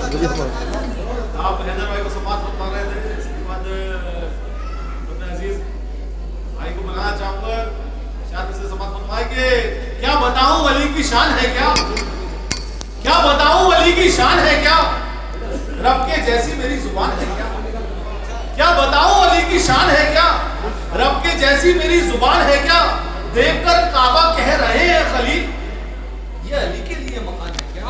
आप हैदर भाई को समाज बता रहे थे, इसके बाद अपने अजीज भाई को बुलाना चाहूंगा, शायद इससे समाज बनवाएंगे। क्या बताऊं वली की शान है क्या, क्या बताऊं वली की शान है क्या, रब के जैसी मेरी जुबान है क्या, क्या बताऊं वली की शान है क्या, रब के जैसी मेरी जुबान है क्या, देखकर काबा कह रहे हैं खलील ये अली के लिए मकान है क्या,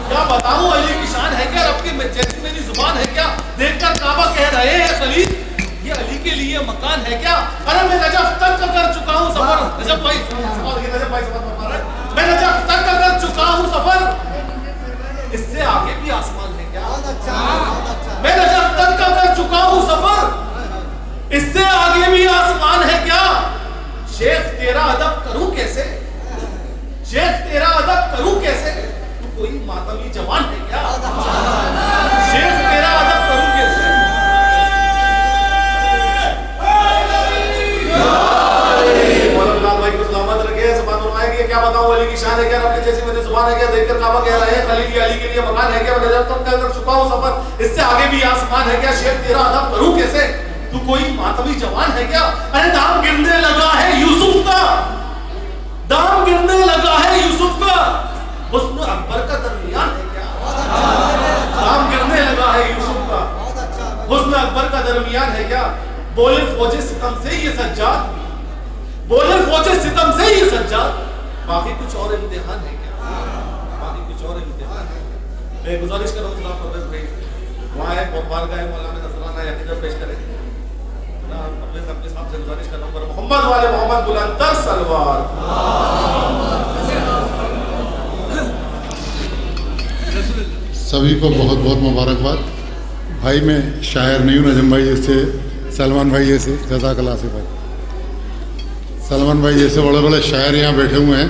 क्या बताऊं अली की शान है क्या, रब के जैसी मेरी जुबान है क्या, देखकर काबा कह रहे हैं खलील ये अली के लिए मकान है क्या। अरे मैं नजफ तक कर चुका हूं सफर, नजफ भाई बता रहे, मैं नजफ तक कर चुका हूं सफर, इससे आगे भी आसमान है क्या, मैं नजफ तक कर चुका हूं सफर, इससे आगे भी आसमान है क्या। शेख तेरा अदब करूं कैसे, शेख तेरा अदब करूं कैसे, तू कोई मातमी जवान है क्या, शेख तेरा अदब करूं कैसे। भाई को सलामत रखे, समाज बनवाएंगे। क्या बताऊं अली की शान है क्या, रब के जैसी मेरी जुबान है क्या, देखकर काबा कह रहे हैं खलील अली के लिए मकान है क्या, मैं नजर तक कर चुका हूं सफर, इससे आगे भी आसमान है क्या। शेख तेरा अदब करूं कैसे, तू कोई मातमी जवान है क्या। अरे दाम गिरने लगा है यूसुफ का, दाम गिरने लगा है यूसुफ का, हुस्न अकबर का दरमियान है क्या, दाम गिरने लगा है यूसुफ का, हुस्न अकबर का दरमियान है क्या। बोले फौजे सितम से ये सज्जाद, बोले फौजे सितम से ये सज्जाद, बाकी कुछ और इम्तिहान है क्या, बाकी कुछ और इम्तिहान है। मैं गुजारिश कर रहा हूँ जनाब परवेज भाई वहाँ है बार गए मौलाना नजराना यकीन पेश करें, अपने साहब से गुजारिश कर रहा हूँ मोहम्मद वाले मोहम्मद बुलंदर सलवार। सभी को बहुत बहुत मुबारकबाद। भाई मैं शायर नहीं हूँ, नजम भाई जैसे, सलमान भाई जैसे, जज़ाकल्लाह से भाई, सलमान भाई जैसे बड़े बड़े शायर यहाँ बैठे हुए हैं,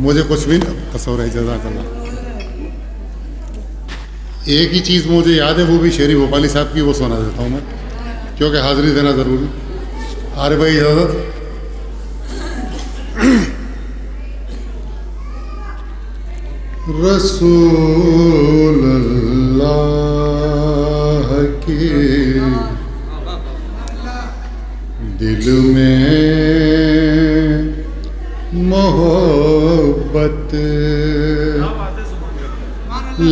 मुझे कुछ भी तस्वर है, जज़ाकल्लाह। एक ही चीज़ मुझे याद है, वो भी शेरी भोपाली साहब की, वो सुना देता हूँ मैं, क्योंकि हाजिरी देना ज़रूरी। अरे भाई इजाज़त। रसूल अल्लाह के दिल में मोहब्बत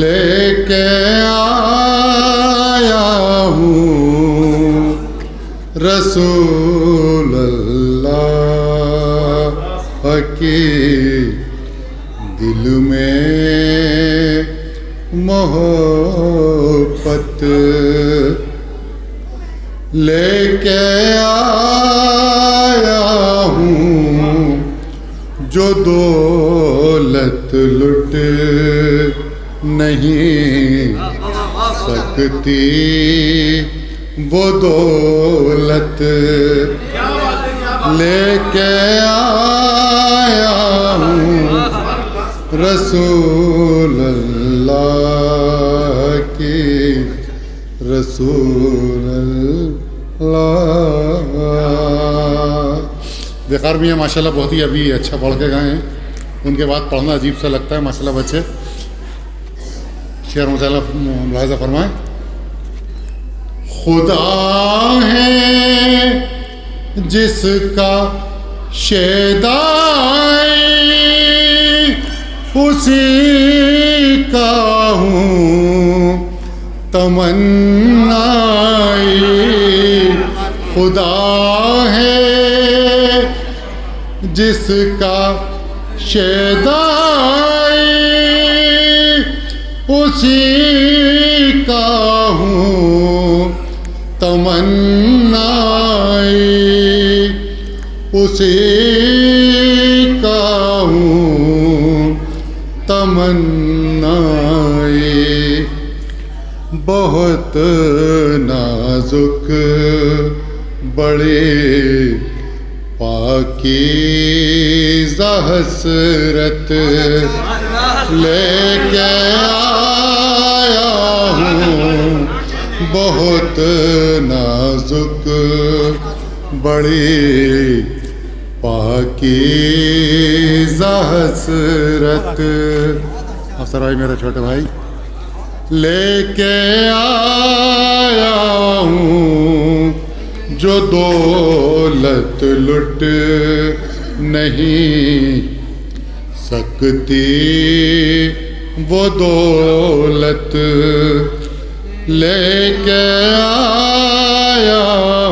लेके आया हूँ, रसूल अल्लाह के दिल में मोहब्बत लेके आया हूँ, जो दौलत लुट नहीं सकती वो दौलत लेके आया हूँ, रसूल अल्लाह की, रसूल अल्लाह। बेकार भी है माशाल्लाह, बहुत ही अभी अच्छा पढ़ के गए हैं, उनके बाद पढ़ना अजीब सा लगता है माशाल्लाह। बच्चे शेर मुलाहिज़ा फरमाएं। खुदा है जिसका शेदाई उसी का हूँ तमन्नाई, खुदा है जिसका शेदाई उसी का हूँ तमन्नाई, उसी का हूँ तमन्नाई। बहुत नाजुक बड़े पाकीज़ा हसरत लेके आया हूँ, बहुत नाजुक बड़ी पाकीज़ा हसरत। अफसर भाई मेरे छोटे भाई लेके आया हूँ जो दौलत लुट नहीं सकती वो दौलत लेके आया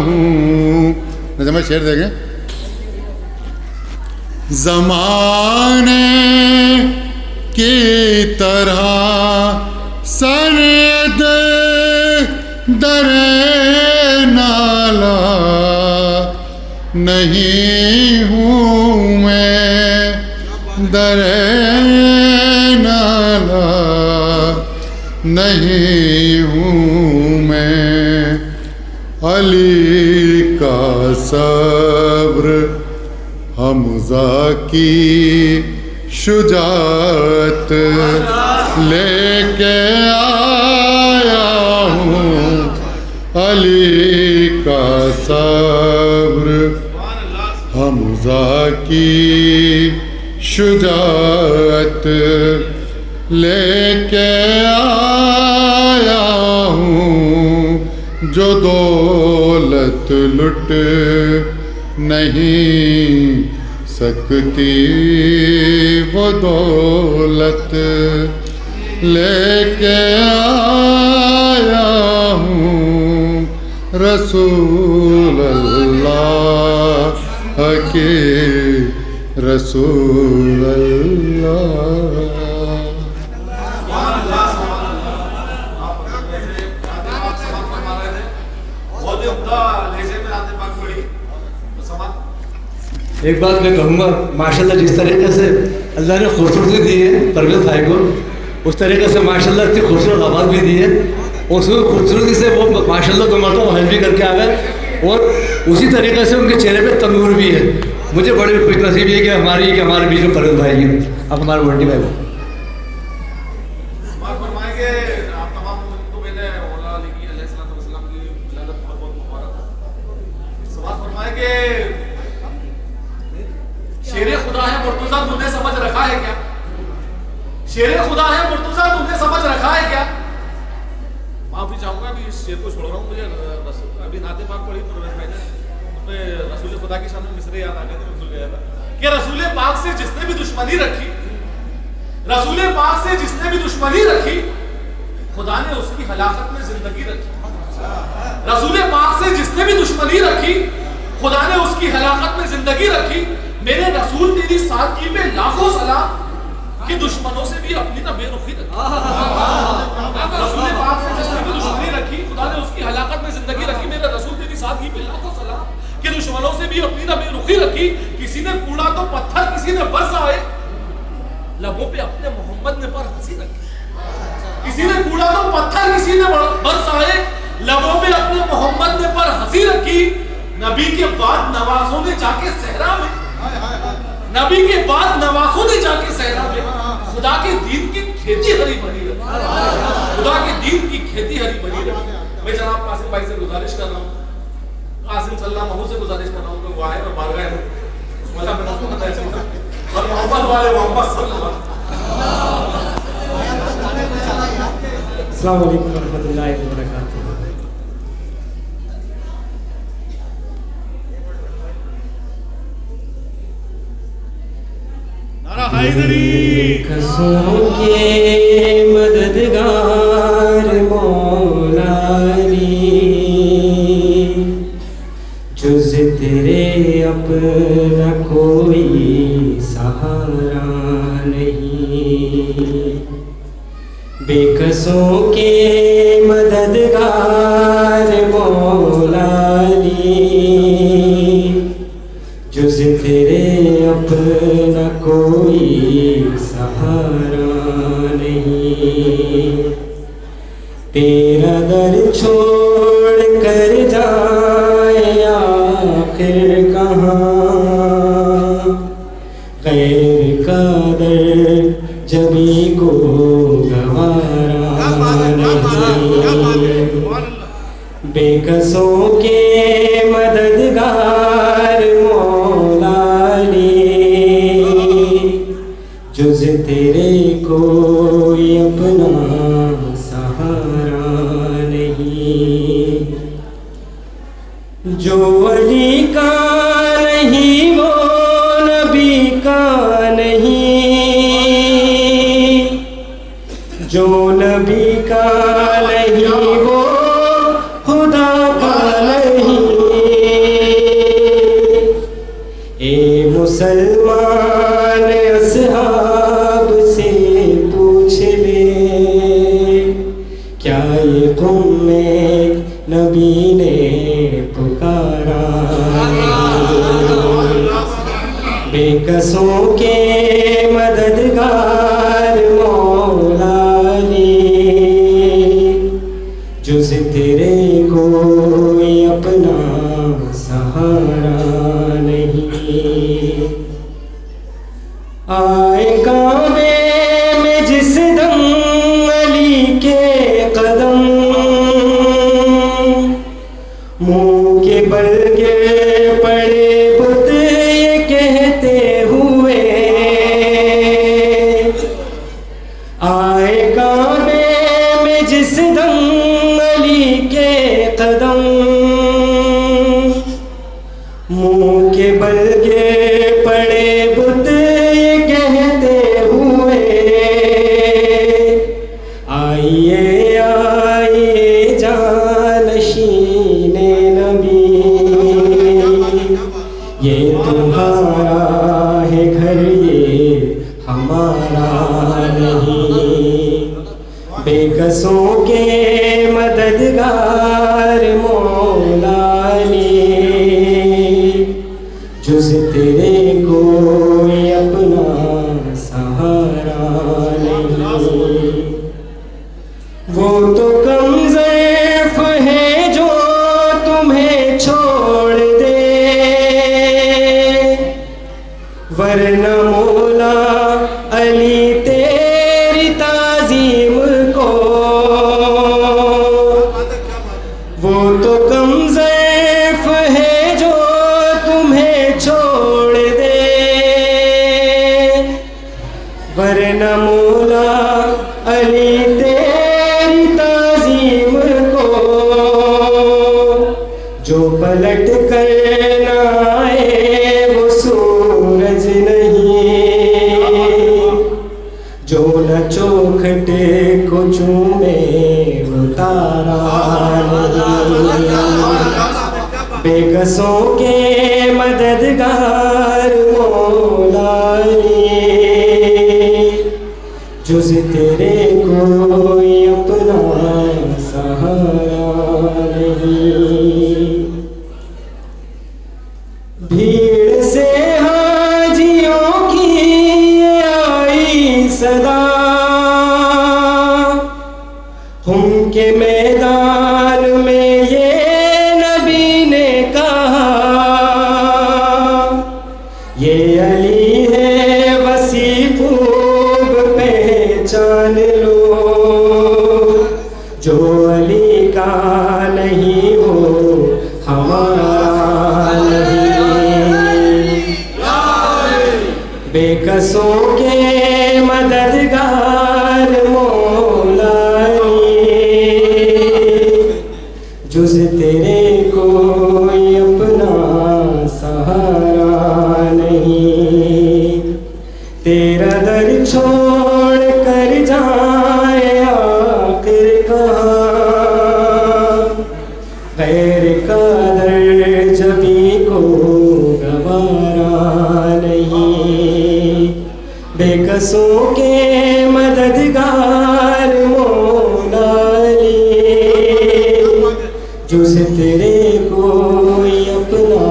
हूँ। मैं शेर देखें। ज़माने की तरह सरद दरे नाला नहीं हूँ मैं, दरे नाला नहीं हूँ मैं। अली का सब्र हमज़ा की शुजाअत लेके आया हूँ। अली का सब्र हमज़ा की शुजाअत लेके आया हूँ जो दौलत लुट नहीं सकती वो दौलत लेके आया हूँ रसूल अल्लाह के रसूल अल्लाह। एक बात मैं कहूँगा, माशाल्लाह जिस तरीके से अल्लाह ने खूबसूरती दी है परवेज़ भाई को, उस तरीके से माशाल्लाह इतनी खूबसूरत आवाज़ भी दी है। उस खूबसूरती से वो माशाल्लाह दो मरतबा हज भी करके आ गए और उसी तरीके से उनके चेहरे पे तंदूर भी है। मुझे बड़ी खुशनसीबी है कि हमारे बीच में परवेज़ भाई हैं। अब हमारे वंटी भाई शेरे खुदा है मुर्तजा तुमने समझ रखा है क्या? शेरे खुदा है मुर्तजा तुमने समझ रखा है क्या? माफी चाहूंगा अभी इस शेर को छोड़ रहा हूँ। मुझे अभी नाते पाक पढ़ी उसमें रसूल खुदा के सामने मिसरे याद आ गए थे। भूल गया था कि रसूल पाक से जिसने भी दुश्मनी रखी, रसूल पाक से जिसने भी दुश्मनी रखी, खुदा ने उसकी हलाकत में जिंदगी रखी। रसूल पाक से जिसने भी दुश्मनी रखी, खुदा ने उसकी हलाकत में जिंदगी रखी। मेरे रसूल तेरी सादगी में लाखों सलाम कि दुश्मनों से भी अपनी ना बेरुखी रखी। रसूल पाक से जिसने भी दुश्मनी रखी, खुदा ने उसकी हलाकत में जिंदगी रखी। मेरे रसूल तेरी सादगी में लाखों सलाम कि दुश्मनों से भी अपनी ना बेरुखी रखी। किसी ने कूड़ा तो पत्थर, किसी ने बरसाए, लबों पे अपने मोहम्मद ने पर हंसी रखी। किसी ने कूड़ा तो पत्थर, किसी ने बरसाए, लबों पे अपने मोहम्मद ने पर हंसी रखी। नबी के बाद नवाजों ने जाके सहरा में, नबी के बाद नवाजों ने जाके सहरा में खुदा के दीन की खेती हरी भरी रखी। खुदा के दीन की खेती हरी भरी रखी। मैं जनाब कासिम भाई से गुजारिश कर रहा हूँ, कासिम सल्लल्लाहु अलैहि वसल्लम से गुजारिश कर रहा हूँ कि वो आए और बारगाह में मतलब मैं आपको बताया था और मोहम्मद वाले मोहम्मद सल्लल्लाहु अस्सलाम वालेकुम व रहमतुल्लाहि व बरकातहू। कसों के मददगार मौला जुज़ तेरे अपना कोई सहारा नहीं। बेकसों के मददगार मौला जुज़ तेरे अपना कोई सहारा नहीं। तेरा दर छोड़ कर जाए आखिर कहाँ, गैर का दर जबी को गवारा नहीं। बेकसों के मददगार जुज़ तेरे कोई अपना जो अली का नहीं वो नबी का नहीं, जो नबी का नहीं वो खुदा का नहीं। ए मुसलमान असहाब से पूछ ले, क्या ये कौम में नबी ने पुकारा? बेकसों के मददगार मौला ने, जुज़ तेरे कोई अपना सहारा नहीं। आए काबे में जिस दम अली के कदम, मुंह के बल गिर पड़े बुत ये कहते हुए। आए काबे में जिस दम अली के कदम, मुंह के बल गिर पड़े बुत ये कहते हुए। आइए आइए जानशीने नबी, ये तुम्हारा है घर ये हमारा नहीं। बेकसों के मददगार मौला ने, जुज़ तेरे कोई अपना सहारा नहीं। वो तो कम ज़ैफ़ है जो तुम्हें छोड़ दे, वरना मौला अली तेरी ताज़ीम को। वो तो कम ज़ैफ़ है जो तुम्हें छोड़ दे, वरना मौला अली तेरी ताज़ीम को। जो पलट कर न आए वो सूरज नहीं, जो न चौखटे को चूमे वो तारा नहीं। बेकसों के मददगार मौला ने, जुज़ तेरे कोई अपना सहारा नहीं। भीड़ से हाजियों की आई सदा, हम के मैदान में ये नबी ने कहा। ये अली है वसी खूब पहचान लो, जो अली का नहीं वो हमारा नहीं। बेकसों के मददगार मौला ने, जुज़ तेरे कोई अपना सहारा नहीं। तेरा दर छोड़ कर जाए आखिर कहाँ, गैर का दर जबी को गवारा नहीं। बेकसों के मददगार मौला ने, जुज़ तेरे कोई अपना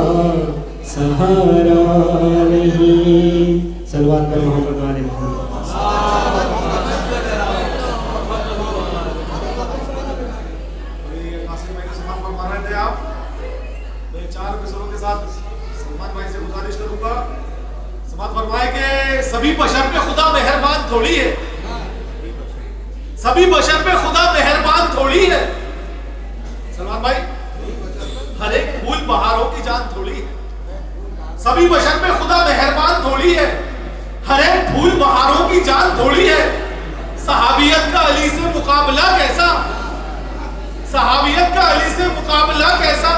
सहारा नहीं। सल्लल्लाहु अलैहि मोहम्मद वाले मोहम्मद। कासिम भाई को सलाम फरमा रहे थे आप, तो ये चार मिसरों के साथ सलमान भाई से गुजारिश करूंगा, समाज फरमाए कि सभी बशर पे खुदा मेहरबान थोड़ी है, सभी बशर पे खुदा मेहरबान थोड़ी है। सलमान भाई, हर एक फूल बहारों की जान थोड़ी है। सभी बशर पे खुदा मेहरबान थोड़ी है, हर एक फूल बहारों की जान थोड़ी है। सहाबियत का अली से मुकाबला कैसा, सहाबियत का अली से मुकाबला कैसा।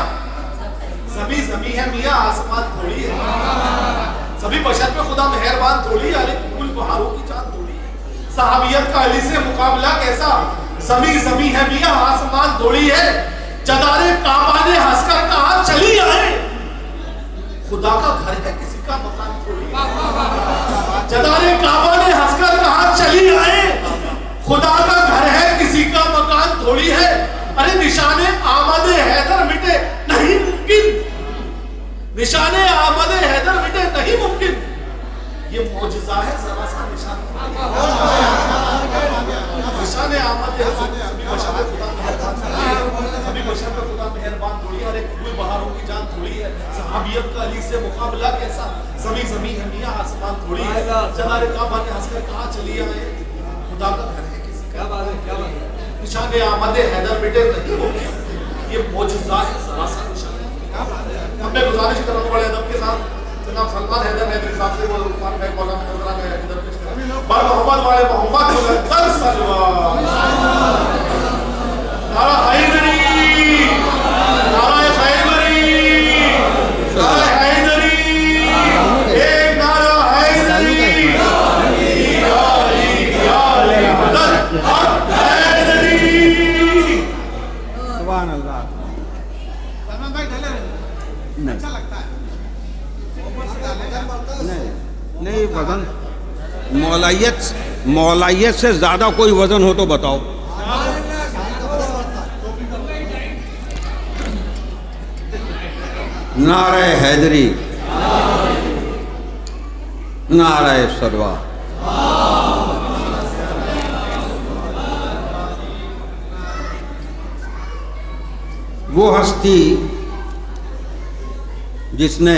सभी जमी है मियाँ आसमान थोड़ी है, सभी बशर पे खुदा मेहरबान थोड़ी है, अरे फूल बहारों की चांद थोड़ी है। सहाबियत का अली से मुकाबला कैसा, जमी जमी है मियाँ आसमान थोड़ी है। जदारे काबा ने हंसकर कहा चली आए, खुदा का घर है किसी का मकान थोड़ी है। जदारे काबा ने हंसकर कहा चली आए, खुदा का घर है किसी का मकान थोड़ी है। अरे निशाने आमदे हैदर मिटे नहीं मुमकिन, निशाने आमदे हैदर मिटे नहीं मुमकिन। ये मौजज़ा है जरा सा निशान, निशाने आमदे सभी बशर पे खुदा मेहरबान, सभी बशर पे खुदा मेहरबान थोड़ी है। अरे फूल बहारों की जान थोड़ी है। सहाबियत का अली से मुकाबला कैसा, जमी जमी है मियाँ आसमान थोड़ी है। जनारे काबा ने हंसकर कहा चली आए, खुदा का घर है किसी का, निशाने आमदे हैदर मिटे नहीं मुमकिन। ये मौजज़ा है जरा सा निशान। हमने गुजारिश करना बड़े अदब के साथ जनाब सलमान हैदर साहब से वो कुरान का मौला में नजर आ गया इधर पेश करें। बर मोहम्मद वाले मोहम्मद मुक़द्दस सलवात, नारा हैदरी, नारा हैदरी, नारा हैदरी, एक नारा हैदरी, या अली या अली मदद हक हैदरी। सुभान अल्लाह। सलमान भाई ढले अच्छा लगता है नहीं वजन मौलाइयत से ज्यादा कोई वजन हो तो बताओ। नारे हैदरी, नारे सरवा। वो हस्ती जिसने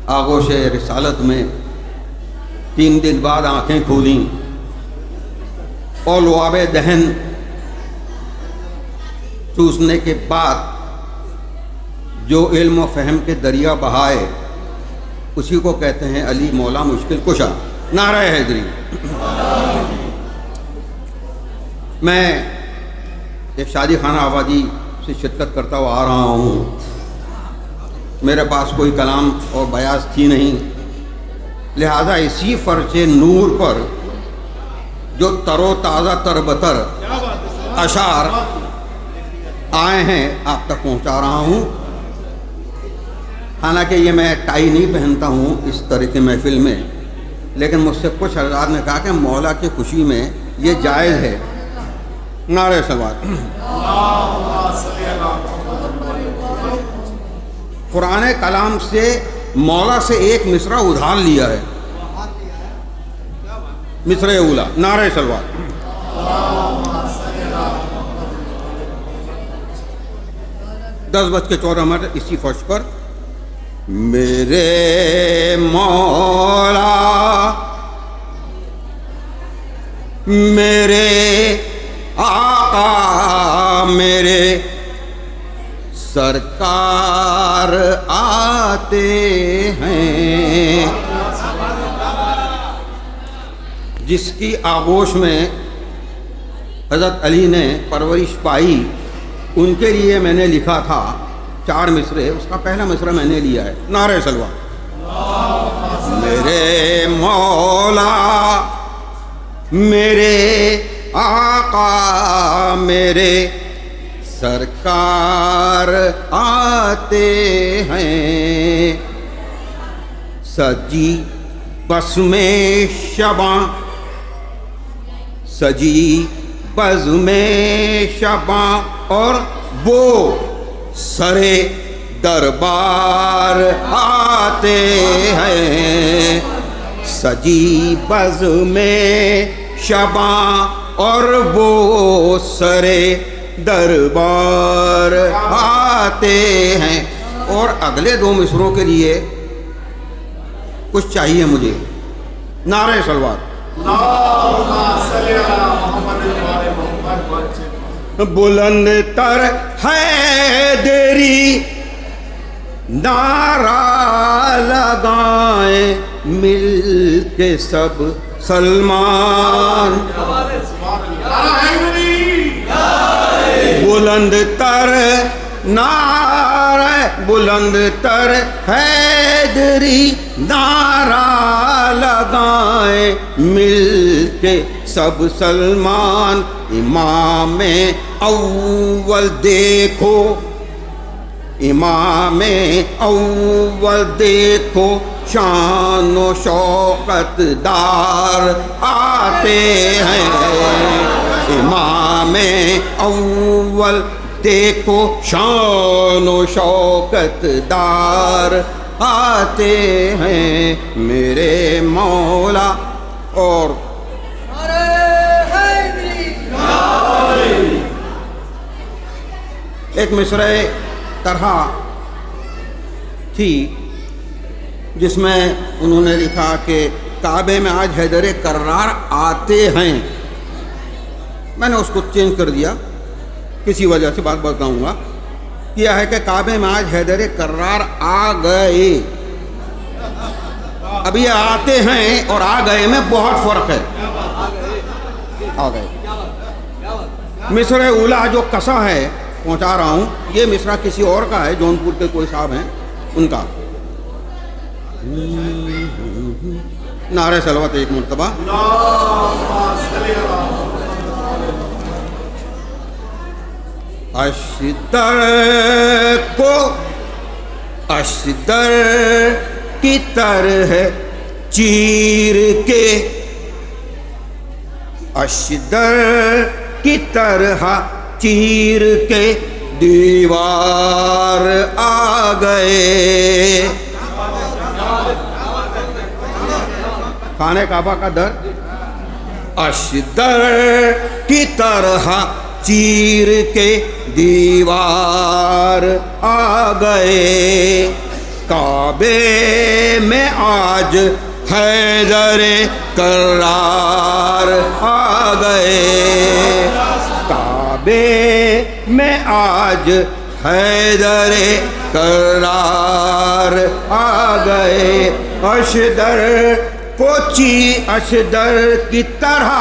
आगोश रिसालत में 3 दिन बाद आंखें खोली और लुआब दहन चूसने के बाद जो इल्म व फ़हम के दरिया बहाए, उसी को कहते हैं अली मौला मुश्किल कुशा। नारा हैदरी। मैं एक शादी खाना आबादी से शिरकत करता हुआ आ रहा हूँ। मेरे पास कोई कलाम और बयास थी नहीं, लिहाजा इसी फर्शे नूर पर जो तरो ताज़ा तरबतर अशार आए हैं आप तक पहुँचा रहा हूँ। हालांकि ये मैं टाई नहीं पहनता हूँ इस तरह की महफिल में, लेकिन मुझसे कुछ हज़रात ने कहा कि मौला की खुशी में ये जायज़ है। नारे सलवात। कुरान कलाम से मौला से एक मिसरा उधार लिया है, मिसरे उला। नारे सलवात। 10:14 इसी फर्श पर मेरे मौला मेरे आका मेरे सरकार आते हैं। जिसकी आगोश में हज़रत अली ने परवरिश पाई, उनके लिए मैंने लिखा था 4 मिसरे। उसका पहला मिसरा मैंने लिया है। नारे सलवा। मेरे मौला मेरे आका मेरे सरकार आते हैं। सजी बस में शबां सजी बज़ में शबां और वो सरे दरबार आते हैं। सजी बज़ में शबां और वो सरे दरबार आते हैं। और अगले 2 मिसरों के लिए कुछ चाहिए मुझे। नारे सलवात। बुलंद तर हैदरी नारा लगाएं मिल के सब सलमान। बुलंद तर नारा बुलंद तर हैदरी नारा लगाए मिलके सब सलमान इमाम अव्वल देखो, इमाम अव्वल देखो, शान व शौकत दार आते हैं। इमाम अव्वल देखो, शान व शौकत दार आते हैं मेरे मौला। और एक मिसरे तरह थी जिसमें उन्होंने लिखा कि काबे में आज हैदर कर्रार आते हैं। मैंने उसको चेंज कर दिया, किसी वजह से बात बताऊंगा। यह है कि काबे में आज हैदर कर्रार आ गए। अब ये आते हैं और आ गए में बहुत फर्क है। आ गए मिसरे उला जो कसा है पहुंचा रहा हूं, ये मिसरा किसी और का है, जौनपुर के कोई साहब हैं उनका। नारे सलवत एक मरतबा। अशदर को अशदर की तरह चीर के, अशदर की तरह चीर के दीवार आ गए। खाने काबा का दर अशदर की तरह चीर के दीवार आ गए। काबे में आज हैदर कर्रार आ गए। काबे में आज हैदर कर्रार आ गए। अशदर अशदर की तरह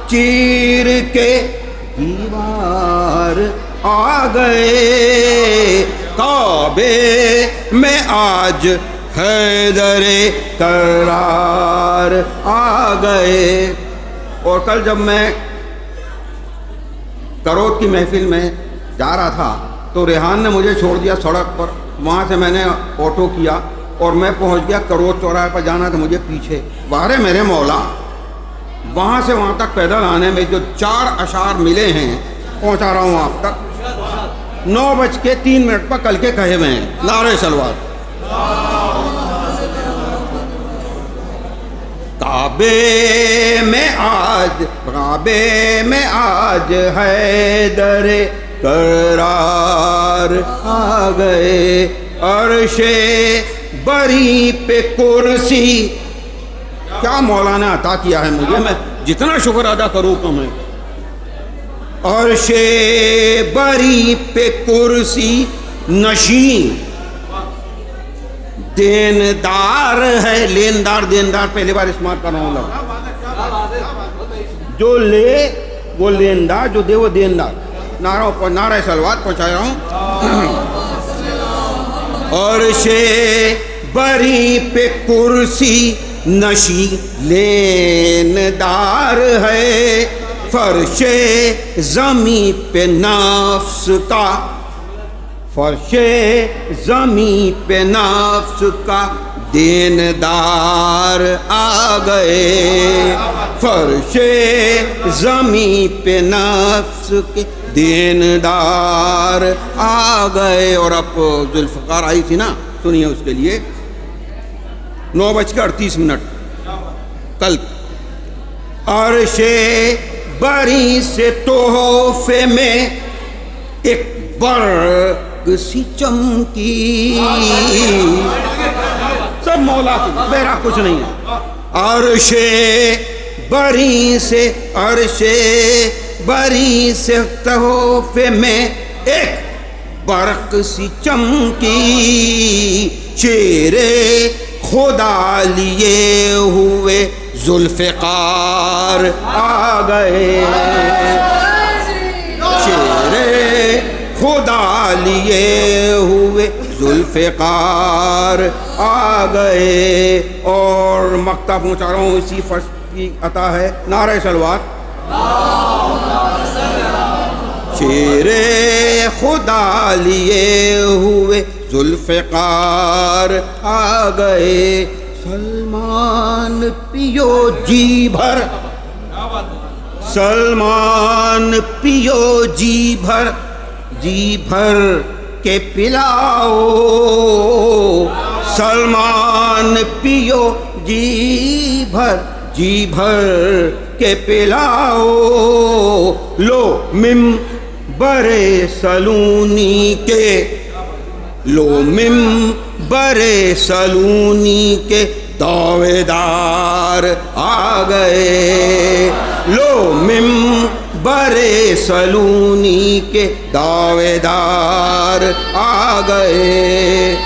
चीर के दीवार आ गए। काबे में आज हैदर कर्रार आ गए। और कल जब मैं करोत की महफिल में जा रहा था तो रेहान ने मुझे छोड़ दिया सड़क पर। वहाँ से मैंने ऑटो किया और मैं पहुँच गया करोत चौराहे पर। जाना था मुझे पीछे। वारे मेरे मौला, वहाँ से वहाँ तक पैदल आने में जो 4 अशार मिले हैं पहुँचा रहा हूँ आप तक। 9:03 पर कल के कहे हुए हैं। नारे सलवार। काबे में आज हैदर करार आ गए। अर्शे बरी पे कुर्सी, क्या मौला ने अता किया है मुझे, मैं जितना शुक्र अदा करूँ कम है। अर्शे बरी पे कुर्सी नशीं, देनदार है, लेनदार देनदार पहली बार इस्तेमाल कर रहा हूँ। जो ले वो लेनदार, जो दे वो देनदार। नारा सलवात पहुँचा रहा हूँ। और शे बरी पे कुर्सी नशी लेनदार है। फर्शे ज़मी पे नफ्स का, फर्शे ज़मी पे नफ्स का देनदार आ गए। फर्शे ज़मी पे नफ्स के देनदार आ गए। और अब जुल्फ़कार आई थी ना, सुनिए उसके लिए। 9:38 कल। अर्शे बरी से तोहफे में एक बर्ग सी चमकी। सब मौला की, मेरा कुछ नहीं है। अर्शे बरी से, अर्शे बरी से तोहफे में एक बर्क सी चमकी। शेरे खुदा लिए हुए जुल्फ़कार आ गए। शेरे खुदा लिए हुए जुल्फ़िकार आ गए। और मक्ता पहुँचा रहा हूँ, इसी फर्श की अता है, नारे सलवात। शेरे खुदा लिए हुए जुल्फ़िकार आ गए। सलमान पियो जी भर, सलमान पियो जी भर, जी भर के पिलाओ। सलमान पियो जी भर के पिलाओ। लो मिंबरे सलूनी के, लो मिंबरे सलूनी के दावेदार आ गए। लो मिंबरे सलूनी के दावेदार आ गए।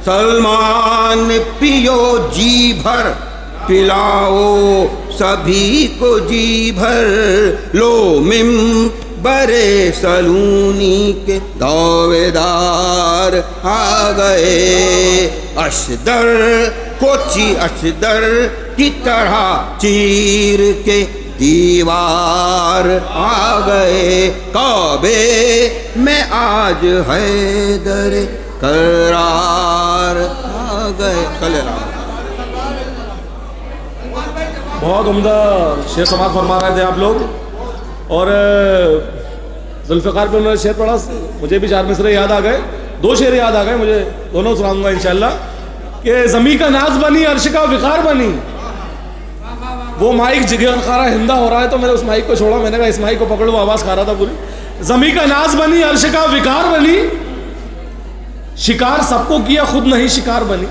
सलमान पियो जी भर, पिलाओ सभी को जी भर। लो मिंबरे सलूनी के दावेदार आ गए। अशदर कोची अशदर की तरह चीर के दीवार आ गए। काबे में आज हैदर करार आ गए। बहुत उम्दा शेर समाज फरमा रहे थे आप लोग। और जुल्फ़िकार पे उन्होंने शेर पढ़ा, मुझे भी 4 मिसरे याद आ गए, 2 शेर याद आ गए मुझे, दोनों सुनाऊंगा इंशाल्लाह। कि ज़मी का नाज बनी, अर्श का विकार बनी। वो माइक जिगर खारा हिंदा हो रहा है तो मैंने उस माइक को छोड़ा, मैंने कहा इस माइक को पकड़, वो आवाज़ खा रहा था पूरी। ज़मी का नाज बनी, अर्श का विकार बनी। शिकार सबको किया, खुद नहीं शिकार बनी।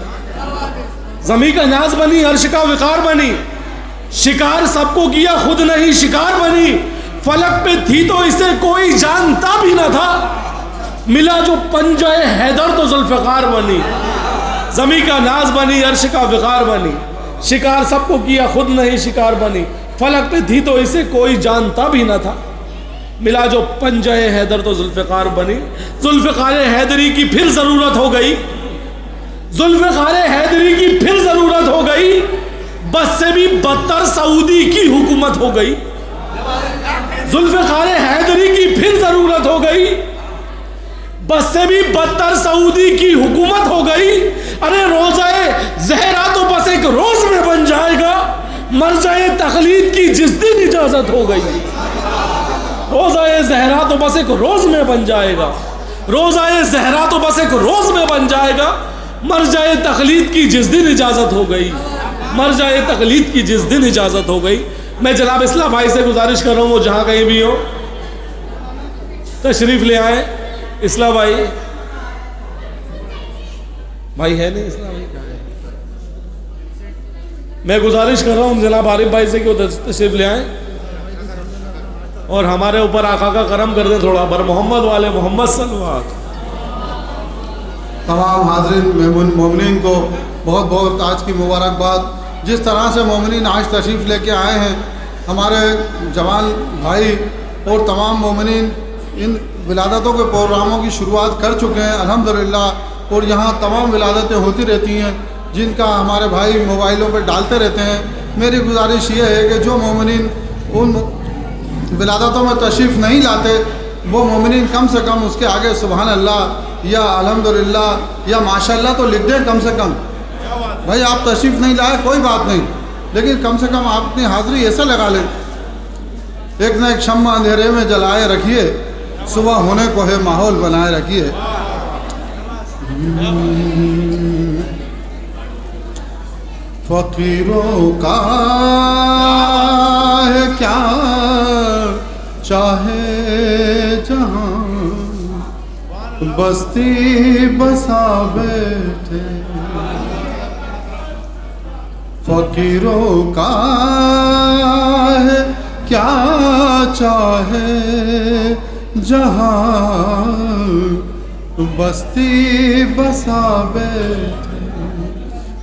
ज़मी का नाज बनी, अर्श का विकार बनी। शिकार सबको किया, खुद नहीं शिकार बनी। फलक पे थी तो इसे कोई जानता भी न था, मिला जो पंजाए हैदर तो जुल्फ़िकार बनी। ज़मी का नाज बनी, अर्श का विकार बनी। शिकार सबको किया, खुद नहीं शिकार बनी। फलक पे थी तो इसे कोई जानता भी न था, मिला जो पंजाए हैदर तो जुल्फ़िकार बनी। जुल्फ़िकार हैदरी की फिर ज़रूरत हो गई, जुल्फ़िकार हैदरी की फिर ज़रूरत हो गई। बस से भी बदतर सऊदी की हुकूमत हो गई। जुल्फ़िकार हैदरी की फिर ज़रूरत हो गई, बस से भी बदतर सऊदी की हुकूमत हो गई। अरे रोज़ाए ज़हरा तो बस एक रोज़ में बन जाएगा, मर्जाए तकलीद की जिस दिन इजाज़त हो गई। रोज़ाए ज़हरा तो बस एक रोज़ में बन जाएगा, रोज़ाए ज़हरा तो बस एक रोज़ में बन जाएगा, मर्जाए तकलीद की जिस दिन इजाज़त हो गई, मर्जाए तकलीद की जिस दिन इजाज़त हो गई। मैं जनाब इस्लाम भाई से गुजारिश कर रहा हूँ, वो जहाँ कहीं भी हो तशरीफ़ ले आए। इस्लाम भाई, भाई है नहीं इस्लाम भाई, कहाँ है? मैं गुजारिश कर रहा हूँ जनाब आरिफ भाई से कि वो तशरीफ़ ले आए और हमारे ऊपर आका का करम कर दें थोड़ा, बर मोहम्मद वाले मोहम्मद सल्लल्लाहु। तमाम हाज़रीन मोमिनीन को बहुत बहुत आज की मुबारकबाद। जिस तरह से मोमिनीन आज तशरीफ़ लेके आए हैं, हमारे जवान भाई और तमाम मोमिनीन इन विलादतों के प्रोग्रामों की शुरुआत कर चुके हैं अल्हम्दुलिल्लाह। और यहाँ तमाम विलादतें होती रहती हैं जिनका हमारे भाई मोबाइलों पर डालते रहते हैं। मेरी गुजारिश ये है कि जो मोमिनीन उन विलादतों में तशरीफ़ नहीं लाते, वो मोमिनीन कम से कम उसके आगे सुबहान अल्लाह या अल्हम्दुलिल्लाह या माशाअल्लाह तो लिख दें कम से कम। भाई आप तशरीफ़ नहीं लाए कोई बात नहीं, लेकिन कम से कम आप अपनी हाज़िरी ऐसा लगा लें, एक ना एक शम्मा अंधेरे में जलाए रखिए, सुबह होने को है माहौल बनाए रखिए। फ़कीरों का है क्या चाहे जहाँ, बस्ती बसा बैठे। फ़कीरों का है क्या चाहे जहाँ, बस्ती बसा बैठे।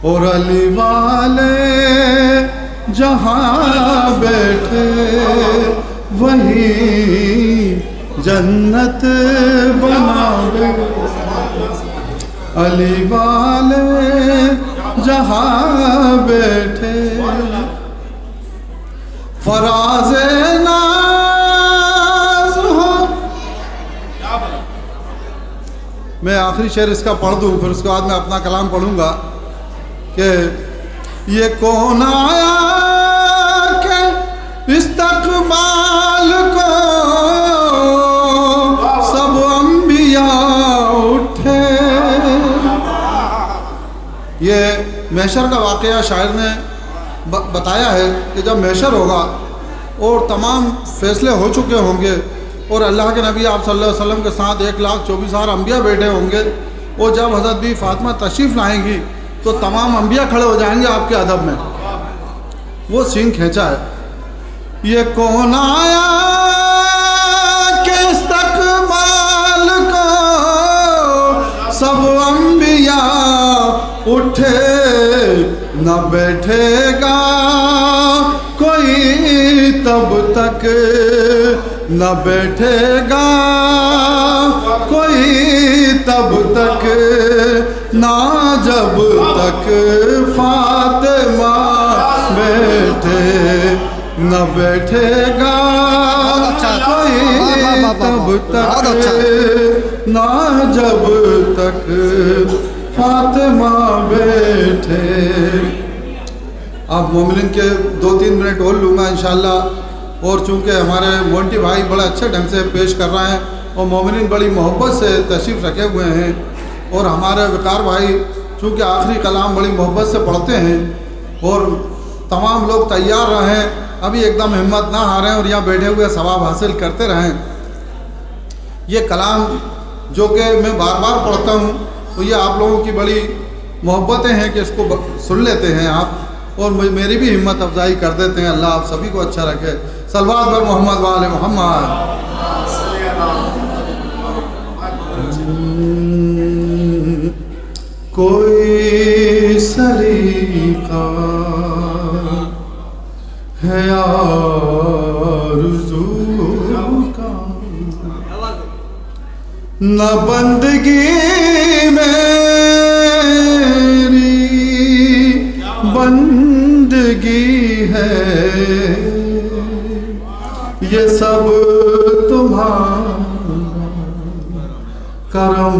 और अली वाले जहाँ बैठे वहीं जन्नत बनावे अली वाले जहाँ बैठे फराज़े नाज़ हो। मैं आखिरी शेर इसका पढ़ दूँ, फिर उसके बाद मैं अपना कलाम पढ़ूँगा कि ये कौन आया के इस्तक़बाल को सब अंबिया उठे। ये महशर का वाक़या शायर ने बताया है कि जब महशर होगा और तमाम फ़ैसले हो चुके होंगे और अल्लाह के नबी आप सल्लल्लाहु अलैहि वसल्लम के साथ 1,24,000 अंबिया बैठे होंगे, और जब हज़रत बी फ़ातिमा तशरीफ़ लाएंगी तो तमाम अंबिया खड़े हो जाएंगे आपके अदब में। वो सीन खींचा है, ये कौन आया के इस्तक़बाल को सब अंबिया उठे, न बैठेगा कोई तब तक, न बैठेगा कोई तब तक, ना जब तक फातिमा बैठे, न बैठेगा कोई तब तक, ना जब तक फातिमा बैठे। अब मोमिन के 2-3 मिनट और लूँगा इंशाल्लाह, और चूँकि हमारे मोंटी भाई बड़े अच्छे ढंग से पेश कर रहे हैं और मोमिन बड़ी मोहब्बत से तशरीफ़ रखे हुए हैं, और हमारे विकार भाई चूँकि आखिरी कलाम बड़ी मोहब्बत से पढ़ते हैं, और तमाम लोग तैयार रहें, अभी एकदम हिम्मत ना हारें और यहाँ बैठे हुए सवाब हासिल करते रहें। ये कलाम जो कि मैं बार बार पढ़ता हूँ, तो ये आप लोगों की बड़ी मोहब्बतें हैं कि इसको सुन लेते हैं आप, और मेरी भी हिम्मत अफजाई कर देते हैं। अल्लाह आप सभी को अच्छा रखे। सलवात बर मोहम्मद वाले मोहम्मद। कोई सलीका है आरज़ू का, न बंदगी मेरी बंदगी है, ये सब तुम्हारा करम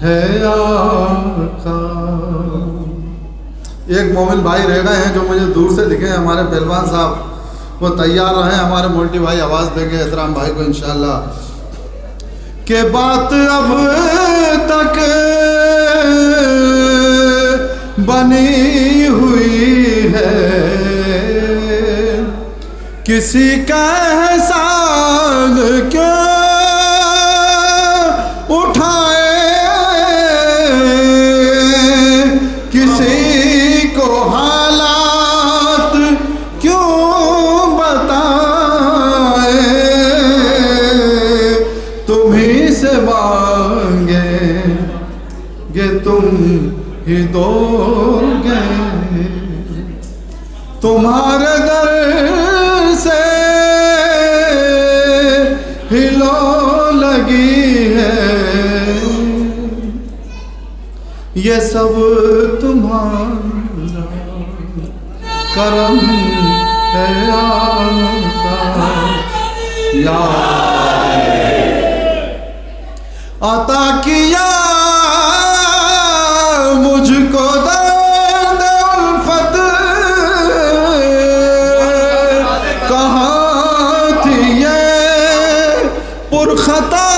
है आका। एक मोमिन भाई रह गए हैं जो मुझे दूर से दिखे, हमारे पहलवान साहब, वो तैयार रहे। हमारे मोल्टी भाई आवाज़ देंगे एहतराम भाई को इंशाल्लाह। के बात अब तक बनी हुई है, किसी का एहसान क्यों उठाए, किसी को हालात क्यों बताए, तुम्हीं से मांगेंगे तुम ही दोगे, तुम्हारे दर से हिलो लगी है, ये सब तुम्हारा करम है आका। या अता किया मुझको दर्द उल्फत, कहाँ थी ये पुरखता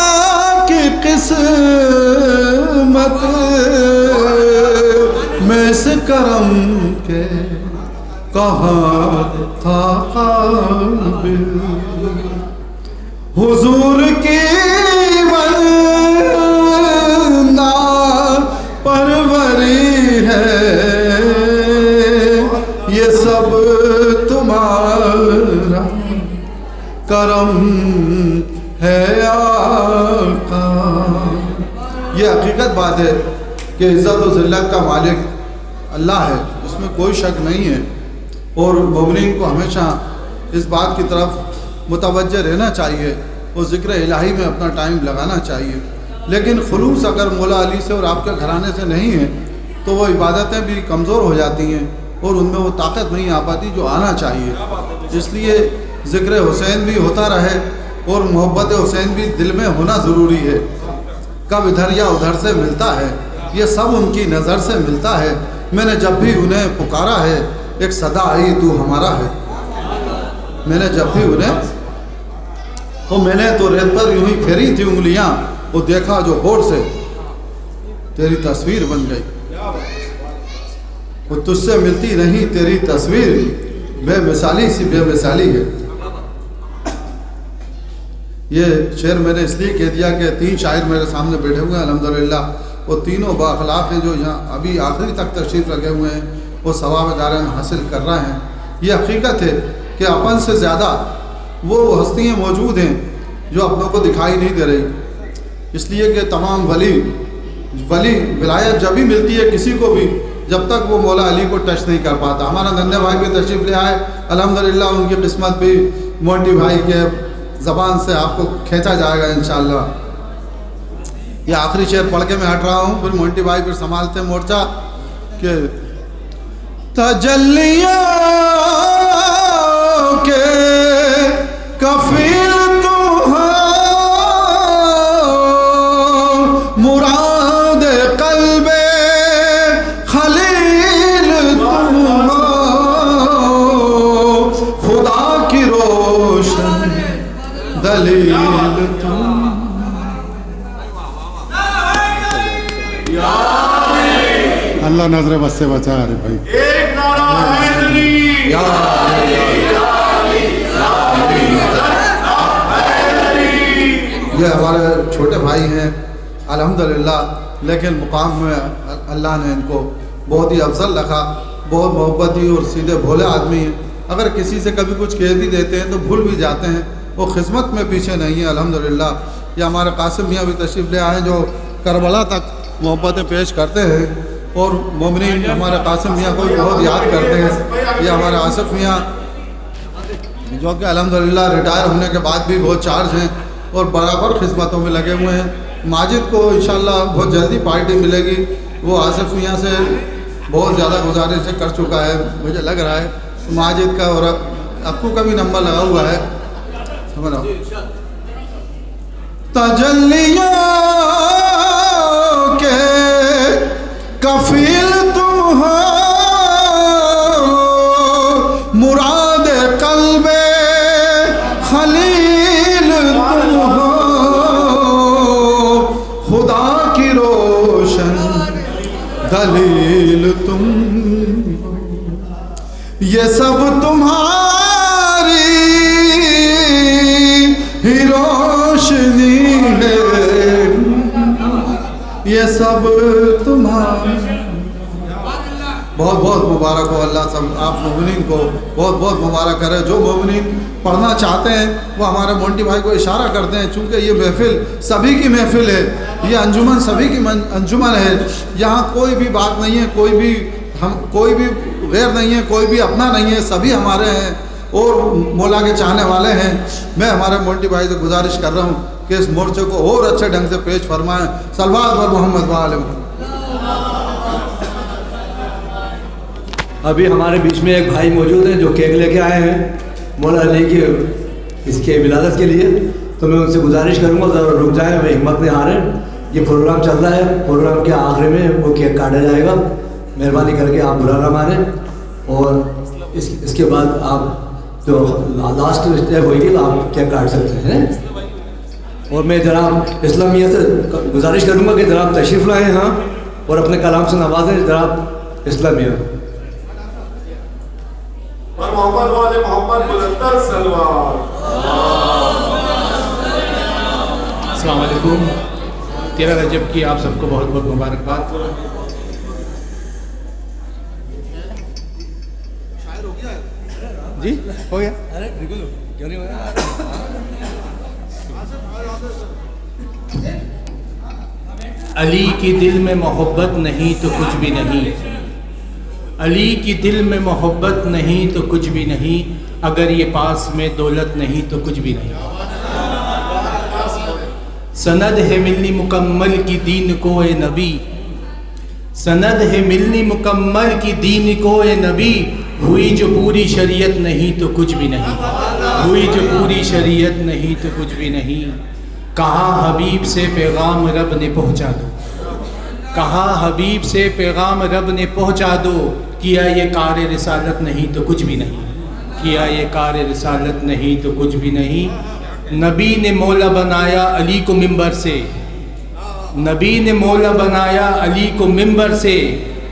की किस्मत, मैं इस करम के कहाँ था काबिल, हुजूर की वरना परवरी है, ये सब तुम्हारा करम है आका। ये हकीकत बात है कि इज़्ज़त और ज़िल्लत का मालिक अल्लाह है, इसमें कोई शक नहीं है। और मोमिनीन को हमेशा इस बात की तरफ मुतवज्जह रहना चाहिए वो ज़िक्र इलाही में अपना टाइम लगाना चाहिए। लेकिन खुलूस अगर मौला अली से और आपके घराने से नहीं है तो वो इबादतें भी कमज़ोर हो जाती हैं और उनमें वो ताकत नहीं आ पाती जो आना चाहिए। इसलिए ज़िक्र हुसैन भी होता रहे और मोहब्बत हुसैन भी दिल में होना ज़रूरी है। कब इधर या उधर से मिलता है, ये सब उनकी नज़र से मिलता है। मैंने जब भी उन्हें पुकारा है एक सदा आई तू हमारा है। मैंने जब भी उन्हें तो मैंने तो रेत पर यूं ही फेरी थी उंगलियां, वो देखा जो होठ से तेरी तस्वीर बन गई। वो तुझसे मिलती नहीं तेरी तस्वीर, बेमिसाली सी बेमिसाली है। ये शेर मैंने इसलिए कह दिया कि 3 शायर मेरे सामने बैठे हुए हैं अल्हम्दुलिल्लाह, वो तीनों बाखलाक हैं जो यहाँ अभी आखिरी तक तशरीफ़ लगे हुए हैं, वो सवाब दारन हासिल कर रहे हैं। ये हकीकत है कि अपन से ज़्यादा वो हस्तियाँ मौजूद हैं जो अपनों को दिखाई नहीं दे रही। इसलिए कि तमाम वली विलायत जब भी मिलती है किसी को भी, जब तक वो मौला अली को टच नहीं कर पाता। हमारा नन्हे भाई भी तशरीफ़ ले आए अल्हम्दुलिल्लाह, उनकी किस्मत भी मोंटी भाई के ज़बान से आपको खींचा जाएगा इंशाअल्लाह। ये आखिरी शेर पढ़ के मैं हट रहा हूँ, फिर मोंटी भाई फिर संभालते मोर्चा के तजल्लियों के कफील तुम हो, मुराद कल्बे खलील तुम हो, खुदा की रोशन दलील तुम। अल्लाह नजर बस से बचा। अरे भाई एक नारा हैदरी, ये हमारे छोटे भाई हैं अल्हम्दुलिल्लाह, लेकिन मुकाम में अल्लाह ने इनको बहुत ही अफजल रखा। बहुत मोहब्बती और सीधे भोले आदमी हैं। अगर किसी से कभी कुछ कह भी देते हैं तो भूल भी जाते हैं, वो खिदमत में पीछे नहीं है अल्हम्दुलिल्लाह। ये हमारे कासिम मियाँ भी तशरीफ़ ले आए जो करबला तक मोहब्बतें पेश करते हैं और मोमिनीन हमारे कासिम मियाँ को भी बहुत याद करते हैं। ये हमारे आसिफ मियाँ जो कि अल्हम्दुलिल्लाह रिटायर होने के बाद भी बहुत चार्ज हैं और बराबर खिदमतों में लगे हुए हैं। माजिद को इंशाअल्लाह बहुत जल्दी पार्टी मिलेगी, वो आसिफ मियाँ से बहुत ज़्यादा गुजारिश कर चुका है मुझे लग रहा है। माजिद का और अक्कू का भी नंबर लगा हुआ है, समझ रहा हूँ। तजल्लियों के कफील तुम हो, मुराद कल्बे खलील तुम हो, खुदा की रोशन दलील तुम। ये सब तुम्हारी ही रोशनी है, ये सब तुम्हारा। बहुत बहुत मुबारक हो, अल्लाह सब आप मोमिनीन को बहुत बहुत मुबारक करे। जो मोमिनीन पढ़ना चाहते हैं वो हमारे मोंटी भाई को इशारा करते हैं, चूँकि ये महफिल सभी की महफिल है, ये अंजुमन सभी की अंजुमन है। यहाँ कोई भी बात नहीं है, कोई भी गैर नहीं है, कोई भी अपना नहीं है, सभी हमारे हैं और मौला के चाहने वाले हैं। मैं हमारे मोंटी भाई से गुजारिश कर रहा हूँ कि इस मोर्चे को और अच्छे ढंग से पेश फरमाएं। सलवात व मोहम्मद वाले। अभी हमारे बीच में एक भाई मौजूद हैं जो केक लेके आए हैं मौला अली की इसके विलादत के लिए, तो मैं उनसे गुजारिश करूँगा ज़रा रुक जाए, वे हिम्मत नहीं हारे। ये प्रोग्राम चल रहा है, प्रोग्राम के आखिरी में वो केक काटा जाएगा, मेहरबानी करके आप बुरा ना मारें। और इसके बाद आप जो लास्ट स्टेप होगी तो आप केक काट सकते हैं। और मैं जनाब इस्लामिया से गुजारिश करूँगा कि जनाब तशरीफ़ लाएँ यहाँ और अपने कलाम से नवाजें जनाब इस्लामिया। और मोहम्मद वाले मोहम्मद बुलंदर सलवार। अस्सलाम वालेकुम। 13 रजब की आप सबको बहुत बहुत मुबारकबाद। जी हो गया। अरे बिल्कुल क्यों नहीं होगा। अली की दिल में मोहब्बत नहीं तो कुछ भी नहीं, अली की दिल में मोहब्बत नहीं तो कुछ भी नहीं, अगर ये पास में दौलत नहीं तो कुछ भी नहीं। सनद है मिलनी मुकम्मल की दीन को ए नबी, सनद है मिलनी मुकम्मल की दीन को ए नबी, हुई जो पूरी शरीयत नहीं तो कुछ भी नहीं, हुई जो पूरी शरीयत नहीं तो कुछ भी नहीं। कहा हबीब से पैगाम रब ने पहुंचा दो, कहा हबीब से पैगाम रब ने पहुंचा दो, किया ये कार रिसालत नहीं तो कुछ भी नहीं, किया ये कार रिसालत नहीं तो कुछ भी नहीं। नबी ने मौला बनाया अली को मिंबर से, नबी ने मौला बनाया अली को मिंबर से,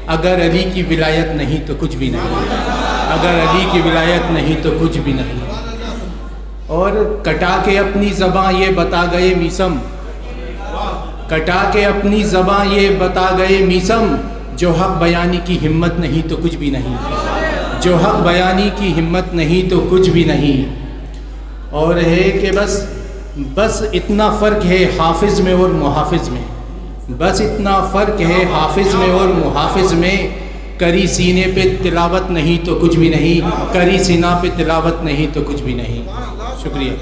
अगर अली की विलायत नहीं तो कुछ भी नहीं, अगर अली की विलायत नहीं तो कुछ भी नहीं। और कटा के अपनी ज़बां ये बता गए मीसम, कटा के अपनी ज़बां ये बता गए मीसम, जो हक बयानी की हिम्मत नहीं तो कुछ भी नहीं, जो हक बयानी की हिम्मत नहीं तो कुछ भी नहीं। और है कि बस इतना फ़र्क है हाफिज़ में और मुहाफिज़ में, बस इतना फ़र्क है हाफिज़ में और मुहाफिज़ में। करी सीने पे तिलावत नहीं तो कुछ भी नहीं, करी सीना पे तिलावत नहीं तो कुछ भी नहीं। शुक्रिया।